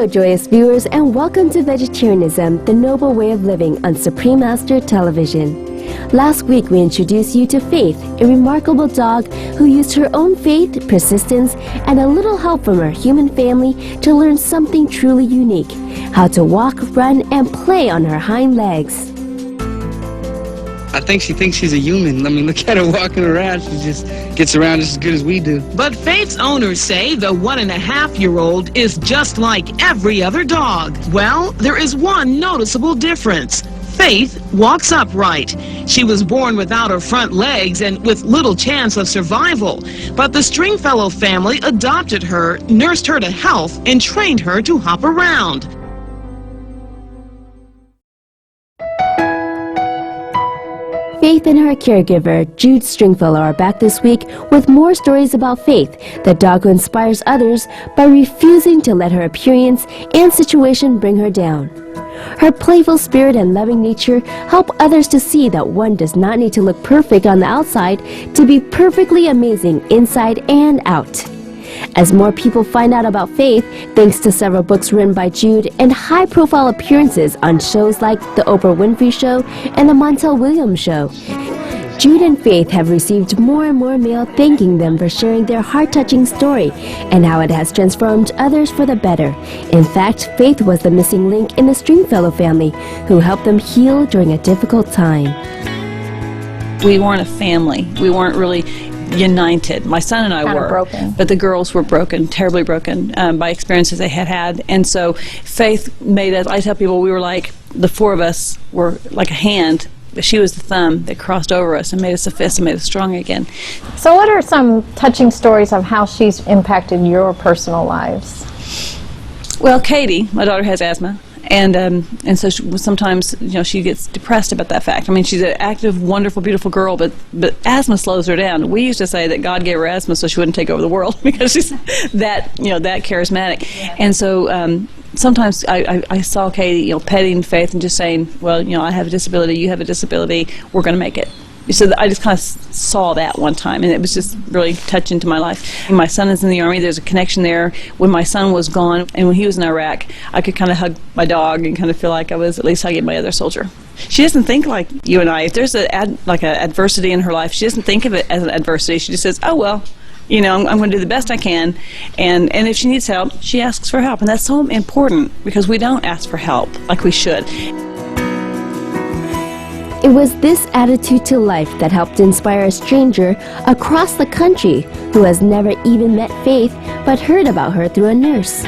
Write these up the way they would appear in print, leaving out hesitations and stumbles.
Hello, joyous viewers, and welcome to Vegetarianism, the Noble Way of Living on Supreme Master Television. Last week, we introduced you to Faith, a remarkable dog who used her own faith, persistence, and a little help from her human family to learn something truly unique: how to walk, run, and play on her hind legs. I think she thinks she's a human. I mean, look at her walking around. She just gets around just as good as we do. But Faith's owners say the 1.5-year-old is just like every other dog. Well, there is one noticeable difference. Faith walks upright. She was born without her front legs and with little chance of survival. But the Stringfellow family adopted her, nursed her to health, and trained her to hop around. Faith and her caregiver, Jude Stringfellow, are back this week with more stories about Faith, the dog who inspires others by refusing to let her appearance and situation bring her down. Her playful spirit and loving nature help others to see that one does not need to look perfect on the outside to be perfectly amazing inside and out. As more people find out about Faith, thanks to several books written by Jude and high-profile appearances on shows like The Oprah Winfrey Show and The Montel Williams Show, Jude and Faith have received more and more mail thanking them for sharing their heart-touching story and how it has transformed others for the better. In fact, Faith was the missing link in the Stringfellow family who helped them heal during a difficult time. We weren't a family. We weren't really united. My son and I were, broken. But the girls were broken, terribly broken by experiences they had had. And so Faith made us, I tell people, we were like, the four of us were like a hand. She was the thumb that crossed over us and made us a fist and made us strong again. So what are some touching stories of how she's impacted your personal lives? Well, Katie, my daughter, has asthma. And so sometimes, you know, she gets depressed about that fact. I mean, she's an active, wonderful, beautiful girl, but asthma slows her down. We used to say that God gave her asthma so she wouldn't take over the world because she's that, you know, that charismatic. And so sometimes I saw Katie, you know, petting Faith and just saying, well, you know, I have a disability, you have a disability, we're going to make it. So I just kind of saw that one time, and it was just really touching to my life. My son is in the Army. There's a connection there. When my son was gone, and when he was in Iraq, I could kind of hug my dog and kind of feel like I was at least hugging my other soldier. She doesn't think like you and I. If there's like an adversity in her life, she doesn't think of it as an adversity. She just says, oh, well, you know, I'm going to do the best I can. And if she needs help, she asks for help. And that's so important because we don't ask for help like we should. It was this attitude to life that helped inspire a stranger across the country who has never even met Faith but heard about her through a nurse.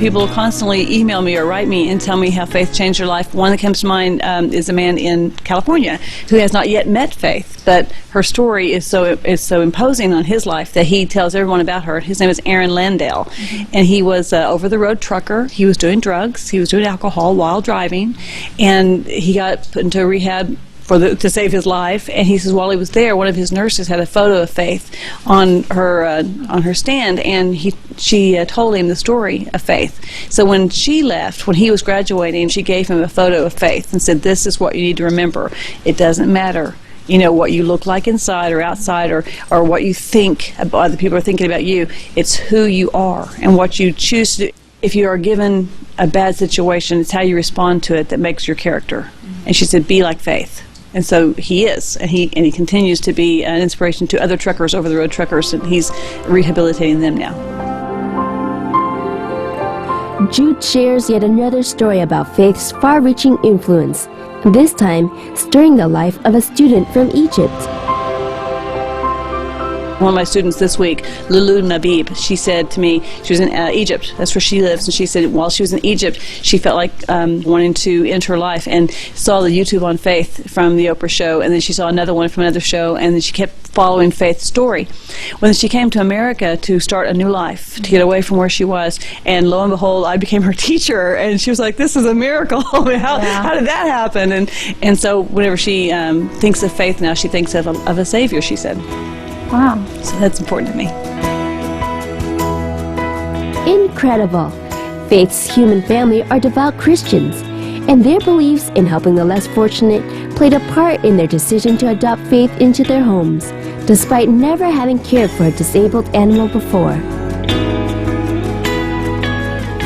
People constantly email me or write me and tell me how Faith changed her life. One that comes to mind is a man in California who has not yet met Faith, but her story is so imposing on his life that he tells everyone about her. His name is Aaron Landale, and he was over-the-road trucker. He was doing drugs. He was doing alcohol while driving, and he got put into rehab to save his life. And he says while he was there, one of his nurses had a photo of Faith on her stand, and she told him the story of Faith. So when she left, when he was graduating, she gave him a photo of Faith and said, this is what you need to remember. It doesn't matter, you know, what you look like inside or outside, or what you think other people are thinking about you. It's who you are and what you choose to do. If you are given a bad situation, it's how you respond to it that makes your character. And she said, be like Faith. And so he is, and he continues to be an inspiration to other truckers, over-the-road truckers, and he's rehabilitating them now. Jude shares yet another story about Faith's far-reaching influence, this time stirring the life of a student from Egypt. One of my students this week, Lulu Nabib, she said to me, she was in Egypt, that's where she lives, and she said while she was in Egypt, she felt like wanting to end her life, and saw the YouTube on Faith from the Oprah show, and then she saw another one from another show, and then she kept following Faith's story. When she came to America to start a new life, to get away from where she was, and lo and behold, I became her teacher, and she was like, this is a miracle. How did that happen? And so whenever she thinks of Faith now, she thinks of a savior, she said. Wow. So that's important to me. Incredible. Faith's human family are devout Christians, and their beliefs in helping the less fortunate played a part in their decision to adopt Faith into their homes, despite never having cared for a disabled animal before.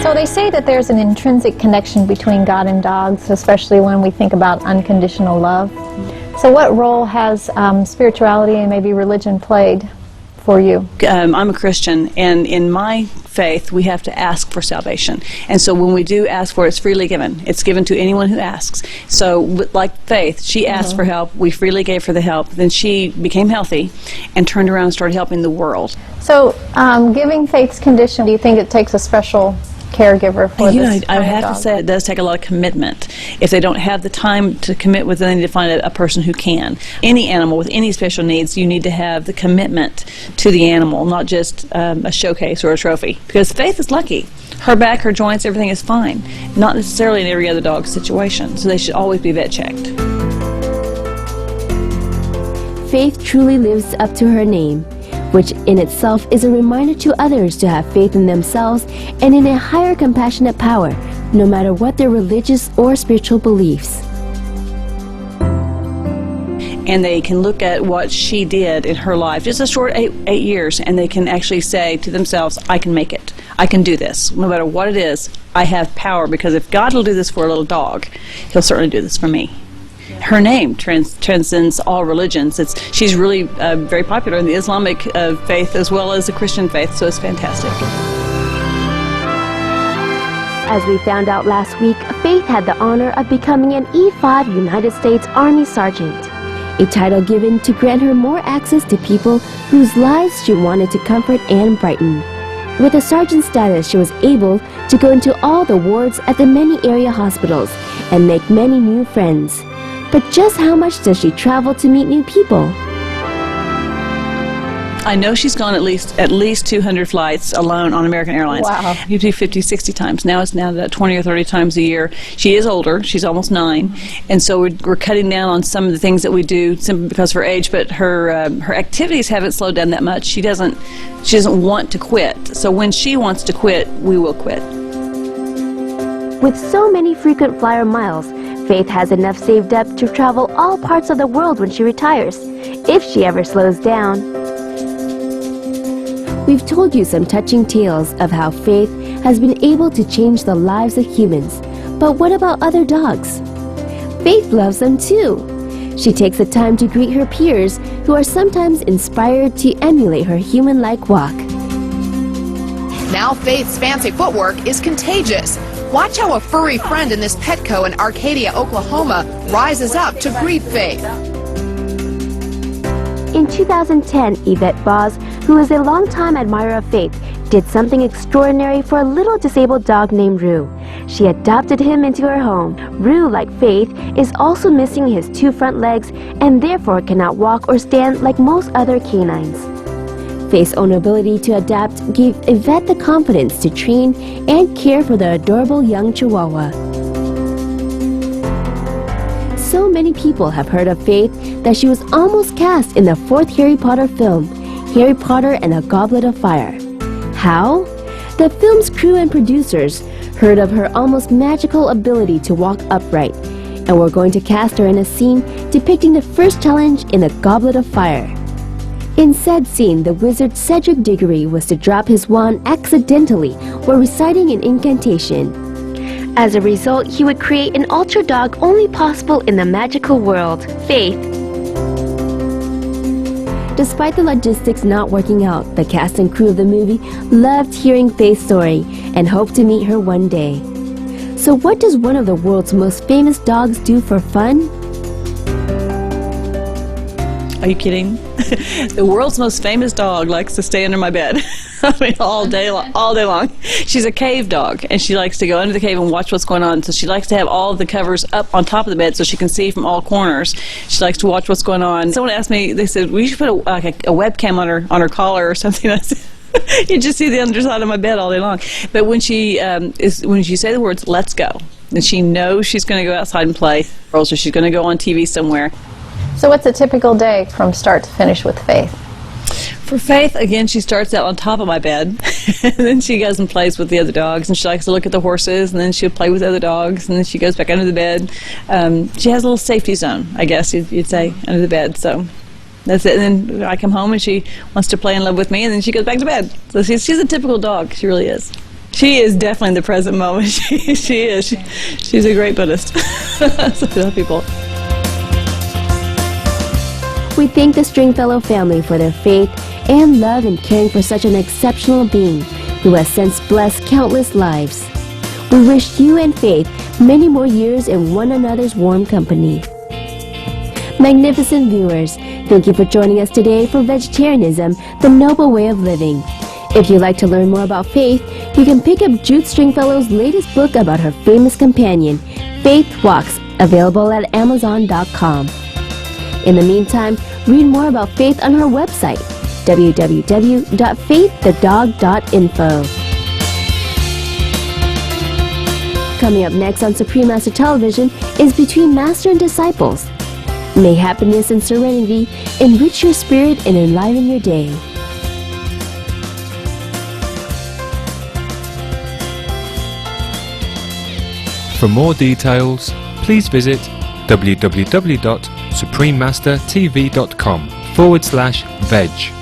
So they say that there's an intrinsic connection between God and dogs, especially when we think about unconditional love. So what role has spirituality and maybe religion played for you? I'm a Christian, and in my faith, we have to ask for salvation. And so when we do ask for it, it's freely given. It's given to anyone who asks. So like Faith, she asked for help. We freely gave her the help. Then she became healthy and turned around and started helping the world. So giving Faith's condition, do you think it takes a special caregiver for this I have dog? to say it does take a lot of commitment. If they don't have the time to commit with it, they need to find a person who can. Any animal with any special needs, you need to have the commitment to the animal, not just a showcase or a trophy. Because Faith is lucky. Her back, her joints, everything is fine. Not necessarily in every other dog situation. So they should always be vet checked. Faith truly lives up to her name, which in itself is a reminder to others to have faith in themselves and in a higher compassionate power, no matter what their religious or spiritual beliefs. And they can look at what she did in her life, just a short eight years, and they can actually say to themselves, I can make it. I can do this. No matter what it is, I have power, because if God will do this for a little dog, He'll certainly do this for me. Her name transcends all religions. She's really very popular in the Islamic faith as well as the Christian faith, so it's fantastic. As we found out last week, Faith had the honor of becoming an E5 United States Army Sergeant, a title given to grant her more access to people whose lives she wanted to comfort and brighten. With a sergeant status, she was able to go into all the wards at the many area hospitals and make many new friends. But just how much does she travel to meet new people? I know she's gone at least 200 flights alone on American Airlines. Wow. Usually 50, 60 times. Now it's now 20 or 30 times a year. She is older. She's almost 9. And so we're cutting down on some of the things that we do simply because of her age, but her activities haven't slowed down that much. She doesn't want to quit. So when she wants to quit, we will quit. With so many frequent flyer miles, Faith has enough saved up to travel all parts of the world when she retires, if she ever slows down. We've told you some touching tales of how Faith has been able to change the lives of humans. But what about other dogs? Faith loves them too. She takes the time to greet her peers, who are sometimes inspired to emulate her human-like walk. Now Faith's fancy footwork is contagious. Watch how a furry friend in this Petco in Arcadia, Oklahoma, rises up to greet Faith. In 2010, Yvette Boz, who is a longtime admirer of Faith, did something extraordinary for a little disabled dog named Rue. She adopted him into her home. Rue, like Faith, is also missing his 2 front legs and therefore cannot walk or stand like most other canines. Faith's own ability to adapt gave Yvette the confidence to train and care for the adorable young Chihuahua. So many people have heard of Faith that she was almost cast in the 4th Harry Potter film, Harry Potter and the Goblet of Fire. How? The film's crew and producers heard of her almost magical ability to walk upright, and were going to cast her in a scene depicting the first challenge in the Goblet of Fire. In said scene, the wizard Cedric Diggory was to drop his wand accidentally while reciting an incantation. As a result, he would create an ultra dog only possible in the magical world, Faith. Despite the logistics not working out, the cast and crew of the movie loved hearing Faith's story and hoped to meet her one day. So what does one of the world's most famous dogs do for fun? Are you kidding? The world's most famous dog likes to stay under my bed. I mean, all day long. She's a cave dog, and she likes to go under the cave and watch what's going on. So she likes to have all of the covers up on top of the bed so she can see from all corners. She likes to watch what's going on. Someone asked me, they said, we should put a webcam on her collar or something. I said, you just see the underside of my bed all day long. But when she say the words, let's go, and she knows she's going to go outside and play, or she's going to go on TV somewhere. So what's a typical day from start to finish with Faith? For Faith, again, she starts out on top of my bed, and then she goes and plays with the other dogs, and she likes to look at the horses, and then she'll play with other dogs, and then she goes back under the bed. She has a little safety zone, I guess you'd say, under the bed, so that's it. And then I come home, and she wants to play and live with me, and then she goes back to bed. So she's a typical dog. She really is. She is definitely the present moment. She is. She's a great Buddhist. So I love people. We thank the Stringfellow family for their faith and love in caring for such an exceptional being who has since blessed countless lives. We wish you and Faith many more years in one another's warm company. Magnificent viewers, thank you for joining us today for Vegetarianism, the Noble Way of Living. If you'd like to learn more about Faith, you can pick up Jude Stringfellow's latest book about her famous companion, Faith Walks, available at Amazon.com. In the meantime, read more about Faith on her website, www.faiththedog.info. Coming up next on Supreme Master Television is Between Master and Disciples. May happiness and serenity enrich your spirit and enliven your day. For more details, please visit www.suprememastertv.com/veg.